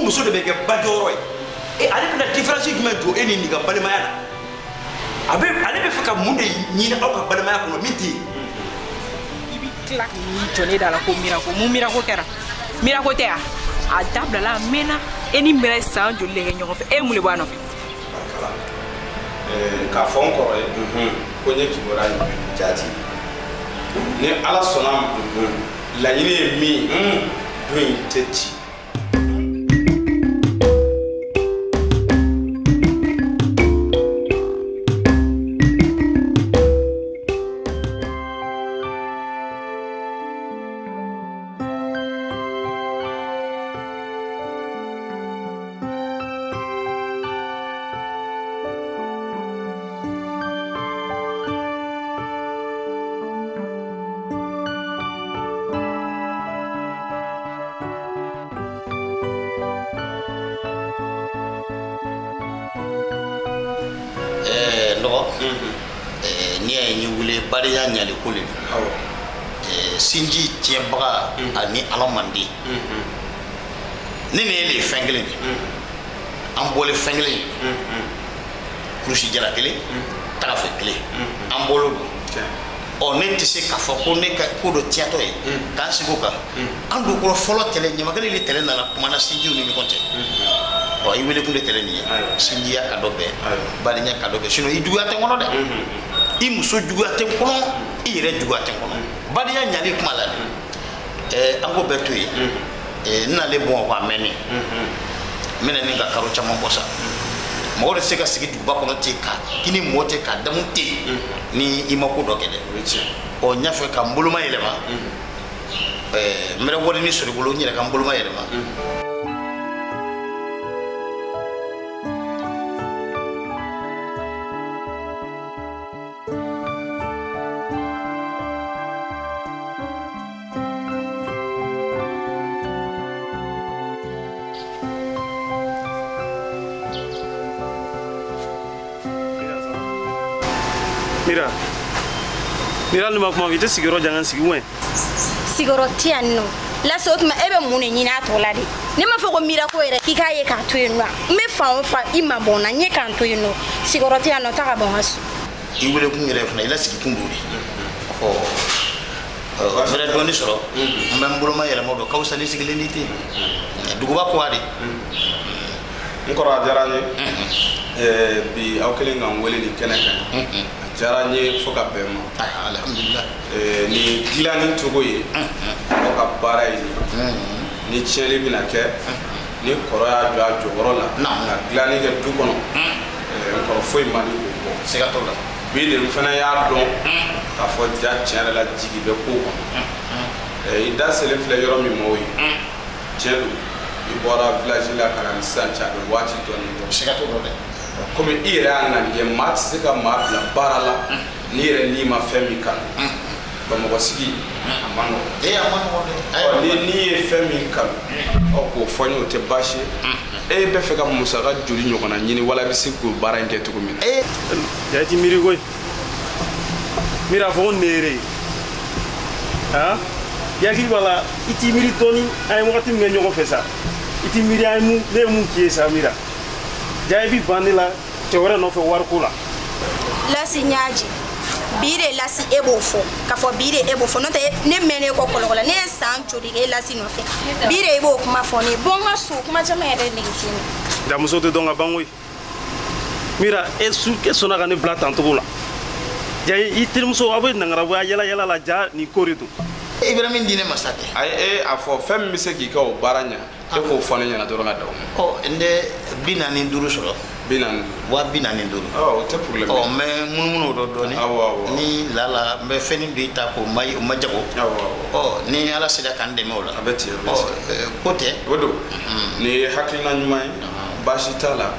muso de bɛ kɛ bajɔyɔrɔ ye ale bɛna différence jumɛn don e ni nin ka balimaya la ale bɛ fɛ ka mun de ɲini aw ka balimaya kɔnɔ min tɛ yen i bɛ tila k'i jɔ ne da la ko mira ko mun mira ko kɛra mira ko tɛ a dabilala a mɛnna e ni mira san joli de kɛ ɲɔgɔn fɛ e mun de b'a nɔfɛ k'a fɔ n kɔrɔ ye ko n ye kibaruya in jaati ni ala sɔnna ma laɲini ye min don in tɛ ci Baya nyali kule sinji tiembaga ani alamandi nene le fengele ambole fengele krushi jala kele tafa kele ambolo o ne tise ka fo ko ne ka ko do tiato e kan siguka andu ko folo tele nyama kele le tele na mana sinji ni konte o i wele kunde tele ni sinji ya kadobe bali nya kadobe sino i duwa te ngono de i muso juguya tɛ kɔnɔ i yɛrɛ juguya tɛ kɔnɔ badiya ɲali kuma la dɛ an ko bɛɛ to yen n'ale bɔn ko a mɛnni n bɛna ni ka karo caman bɔ sa mɔgɔ de se ka sigi duguba kɔnɔ ten ka kini mɔgɔ ten ka damu ten ni i ma ko dɔ kɛ dɛ ɔ n y'a fɛ ka n boloma yɛlɛma n bɛ wari ni sɔrɔ i bolo n yɛrɛ ka n boloma yɛlɛma Mira ni makuma vite sigiro jangan sigi wen sigiro tianno la so tuma ebe mun ni na to la de ni ma fo ko mira ko ere ki ka ye ka to eno me fa ima bona nye kan to eno sigiro tianno ta ka bon asu i wele kun yere fana ila sigi kun buri mira doni soro mbam buluma yele modo kawsa ni sigi lenite duguba ko wadi nkora jaranye bi awkele ngam wele ni kenaka jaranye foka bema alhamdulillah ni dilani togo ye o ka bara yi ni chele bina ke ni koro ya jogoro la na dilani ke du kono ko foi mani ko sega to la bi de fana ya don ka fo ja chere la jigi be ko ko ida sele fle yoro mi moyi chelu i bora village la kana sancha do wati to ni sega to de comme il a un an mat c'est comme mat la barala ni ma famille kan comme wasigi amano amano ni famille kan o ko fonyo te bashi e be fe ka musaka joli nyokona nyini wala bi siku baranke to min ya ti miri goy mira fo nere ha ya ki wala iti miri toni ay mo kati ngenyo ko fesa iti miri ay mu le mu ki sa mira jaibi vanilla te wara no fe warkula lasi nyaaji bire lasi ebofo ka fo bire ebofo no te ne mene ko kolokola ne san chori e lasi no fe bire ebo kuma fo ne bonga su kuma jama ere ne kini da muso te donga bangui mira esu ke sona ka ne bla tanto la jai itir muso abo nangara wa yala la ja ni korido ibrahim dine masate ay afo fem mi se ki ko baranya e ko fone nyana do nga daw o ende binani duru solo binan wa binani duru oh te problème o me mununu do doni ni lala be feni bi ta ko may ma jago o ni ala sida kan de mola abeti côté wodo ni haklina nyumay bashi tala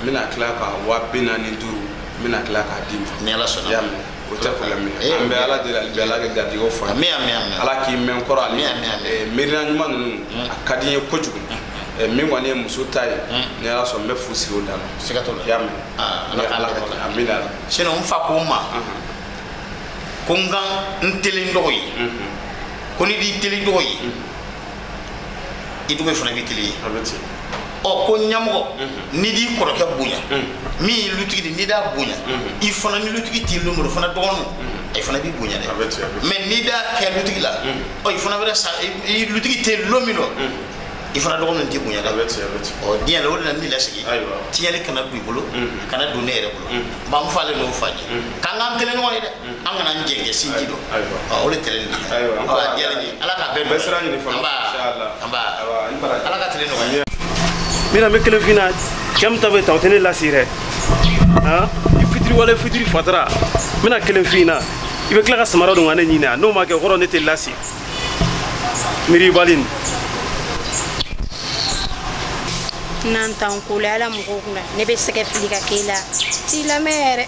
mina klaka wa binani duru mina klaka dim ni ala sona yam o te problème ambe ala de la bela ga gadi o fa mi ala ki men koro ali mirina nyuma nunu akadiye kojugu min wani muso tayi ni ala so me fusi o dano sigato yam ala amina sino mfa ko ma konga ntele ndoyi koni di tele ndoyi idume funa bitili abeti o ko nyamgo ni di ko ka bunya mi lutigi ni da bunya i fana ni lutigi ti lu mo fana donu ay fana bi bunya mais ni da ke lutigi la o i fana bera sa i lutigi te lomino i fana donu ti bunya da o dia lo na ni la sigi tiele kana du bolo kana du ne re bolo ba mu fale no faji kanga tele no ide angana njenge sinji do o le tele ni aywa dia ni ala ka be besra ni fana inshallah amba ala ka tele no mina me kelen fina kem tabe tawtene la sire ha i fitri wala fitri fatara mina kelen fina i be kila ka samara do ngane nyina no ma ke horo ne te lasi miri balin nan tan ko la mo ko kuna ne be seke fili ka kela ti la mere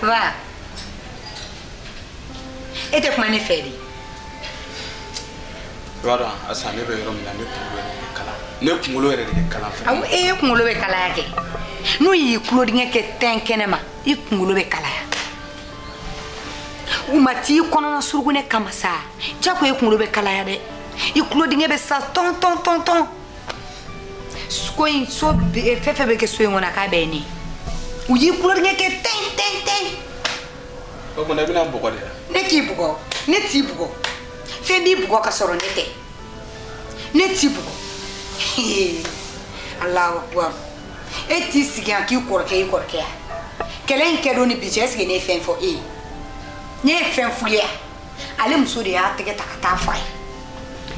Papa. Ete kuma ne fɛ de. Wala asa ne bɛ yɔrɔ min na ne kunkolo yɛrɛ de kala. Ne kunkolo yɛrɛ de kala fɛ. Awo e kunkolo bɛ kalaya kɛ. N'u y'i kulodingɛ kɛ tɛn kɛnɛma i kunkolo bɛ kalaya. U ma t'i kɔnɔna surugunɛ kama sa. Jako e kunkolo bɛ kalaya dɛ. I kulodingɛ bɛ sa tɔn tɔn tɔn tɔn. Ko in so fɛn fɛn bɛ kɛ so in kɔnɔ k'a bɛ ne. U y'i kulodingɛ kɛ tɛn tɛn tɛn. O kuma ne bɛna bɔgɔ de la. Ne k'i bugɔ ne t'i bugɔ fɛn b'i bugɔ ka sɔrɔ ne tɛ ne t'i bugɔ Allahu akbar e t'i sigi yan k'i kɔrɔkɛ i kɔrɔkɛya kɛlɛ in kɛ don ni bi cɛ est-ce que ne ye fɛn fɔ e ye ne ye fɛn f'u ye ale muso de y'a tɛgɛ ta ka taa f'a ye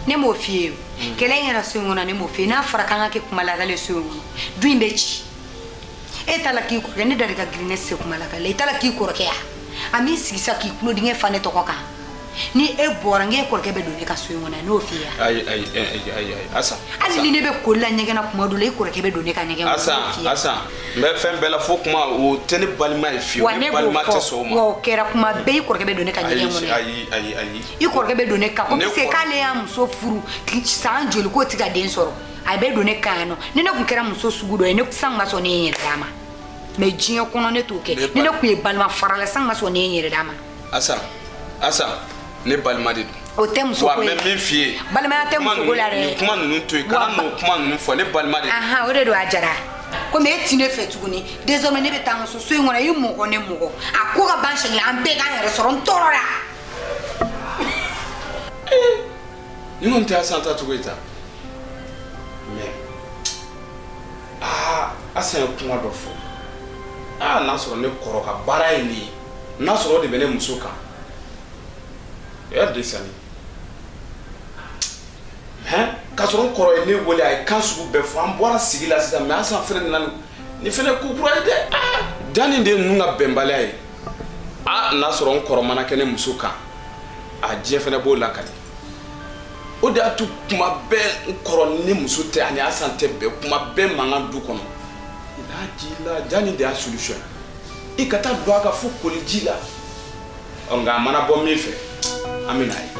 ne m'o f'i ye kɛlɛ in yɛrɛ so in kɔnɔ ne m'o f'i ye n'a fɔra k'an ka kɛ kumalakale so in kɔnɔ du in bɛ ci e t'a la k'i kɔrɔkɛ ne da de ka girin ne se kumalakale i t'a la k'i kɔrɔkɛya a m'i sigi sa k'i kulodingɛ fa ne tɔgɔ kan ni e bɔra n k'e kɔrɔkɛ bɛ don ne ka so in kɔnɔ n'o f'i ye ayi asa hali ni ne bɛ koli la ɲɛgɛn na kuma dɔ la e kɔrɔkɛ bɛ don ne ka ɲɛgɛn kɔnɔ asa n bɛ fɛn bɛɛ la fo kuma o tɛ ne balima ye fiyewu ne balima tɛ sɔn o ma wa o kɛra kuma bɛɛ i kɔrɔkɛ bɛ don ne ka ɲɛgɛn kɔnɔ ayi i kɔrɔkɛ bɛ don ne kan ko parce que k'ale y'a muso furu san joli k'o tɛ ka den sɔrɔ a bɛ don ne kan yan nɔ ni ne tun kɛra muso sugu dɔ ye ne san ka sɔn ne ye n yɛrɛ d'a ma mais diɲɛ kɔnɔ ne t'o kɛ ni ne tun ye balima farala san ka sɔn ne ye n yɛrɛ d'a ma asa ne balima de don o tɛ muso ko ye wa mɛ min f'i ye balimaya tɛ muso ko la dɛ nin kuma ninnu to yen kana n'o kuma ninnu fɔ ne balima de don o de don a jara komi e ti ne fɛ tuguni désormais ne bɛ taa n ka so in kɔnɔ i mɔgɔ ne mɔgɔ a ko ka ban sɛgɛn an bɛɛ k'an yɛrɛ sɔrɔ n tɔɔrɔ la ni kɔni tɛ asan ta cogo ye ta mais asan ye kuma dɔ fɔ n'a sɔrɔ ne kɔrɔ ka baara ye nin ye n'a sɔrɔ o de bɛ ne muso kan o y'a desani k'a sɔrɔ n kɔrɔ ye ne wele a ye kan sugu bɛɛ fɔ an bɔra sigi la sisan mais asan fɛnɛ nana nin fɛnɛ ko kura ye dɛ danni de ye ninnu ka bɛnbaliya ye n'a sɔrɔ n kɔrɔ mana kɛ ne muso kan a diɲɛ fɛnɛ b'o lakali o de y'a to kuma bɛɛ n kɔrɔ ni muso tɛ ani asan tɛ bɛn kuma bɛɛ mankan du kɔnɔ n'a ji la danni de y'a solution i ka taa don a ka fo koli ji la nka a mana bɔ min fɛ an bɛ n'a ye.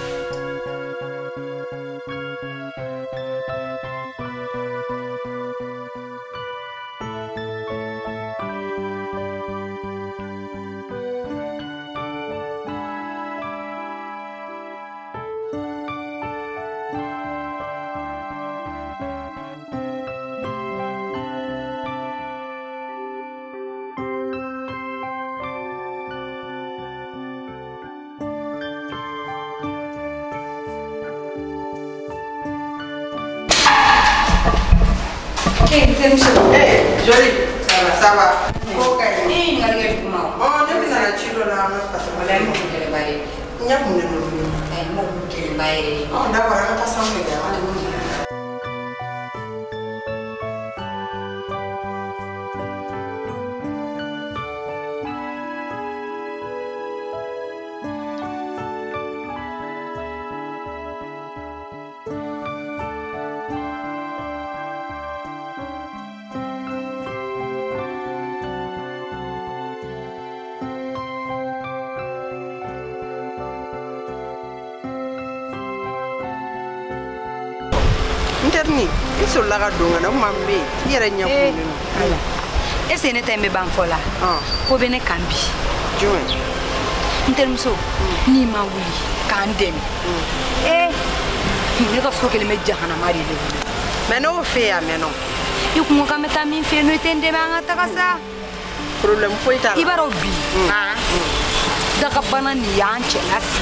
Joli. Ça va. Ok. Ni ngalge kuma. Oh, ne bina na chilo la na pasa. Wala mo kele baye. Nya mo ne no. Ai mo kele baye. Oh, da wala na pasa mo ya. Wala mo. Interni, isso laga donga na mambe, yere nya kunu. Ala. Ese ne tembe ban fola. Ko bene kambi. Join. Intermuso, ni ma wuli kan dem. Ne ka so kele me jahana mari le. Meno fe ya meno. Iku mo ka meta min fe no tende ma ngata kasa. Problem foi ta. Ibaro bi. Daga bana ni yanche lasi.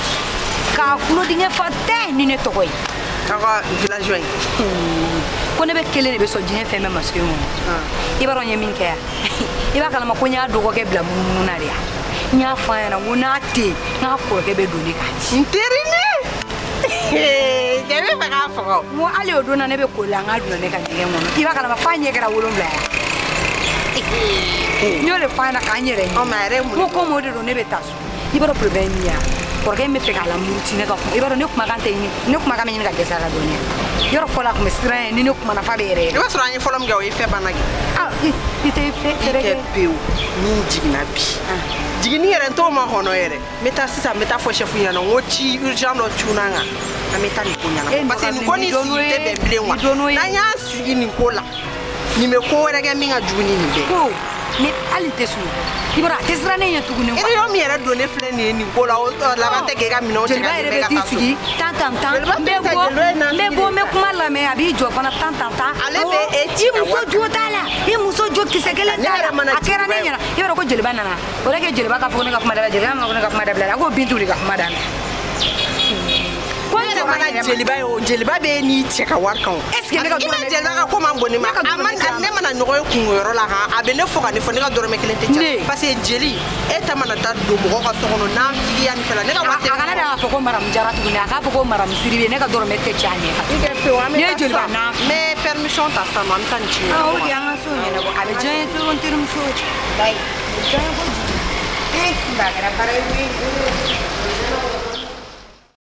Ka kuno dinge fatte ni ne tokoy. Kaka villageois. Ko ne be kele ne be so dinge fe me maske mo. Ibaro nye min ke ya. Iba kala ma ko nya dogo ke bla mununu na ria. Nya fa ya na wona te na ko ke be doni ka. Interini. Debe faga faga. Mo ale odona ne be ko la nga duna ne ka dinge mo. Iba kala ma fa nye kera wolomla. Nyole fa na ka nyere. O ma re mo ko mo de do ne be taso. Ibaro problem ya. Porque me pega la multine ka ibaro ne kuma kan te ni ne kuma ka me ni ka desa la doni. Yoro fola kuma sira ni ne kuma na fa bere. Iba sura ni fola mga o ife banagi. Ah, ite fe Ite peu ni jigna bi. Jigni yere to ma hono yere. Meta sisa meta fo chef yana ngochi urgent lo tunanga. Na meta ni kunya na. Parce que ko ni si te be blenwa. Na nya si ni kola. Ni me ko wera ga minga juni ni be. Ko ni ali tesu. Ibara tesra ne yetu ne. Ere yo mi era do ne fle ni kola o la bante ke ga mino che ga be tisigi tan mbego me kuma la me abi jo fana tan ale be eti muso jo dala e muso jo kisekele dala akera ne nyana yoro ko jeliba nana ora ke jeliba ka fone ka kuma dala jeliba ma ko ka kuma dala ko bintu ri ka kuma dala ko mana jeliba o jeliba be ni cheka warkan est ce que ne ka dora jeliba ka ko man boni ma aman ne mana nyogo ku yoro la ha abe ne foka ni fone ka dora me kelente cha parce que jeli e ta mana ta do mo ka so kono na fi ya ni fela ne ka wate akana da foko maram jaratu ne aka foko maram siribe ne ka dora me te cha ne ka ne jeliba na me permission ta sa man tan chi o ya ngaso ne na abe je to ontirum so dai je ko e ba gara para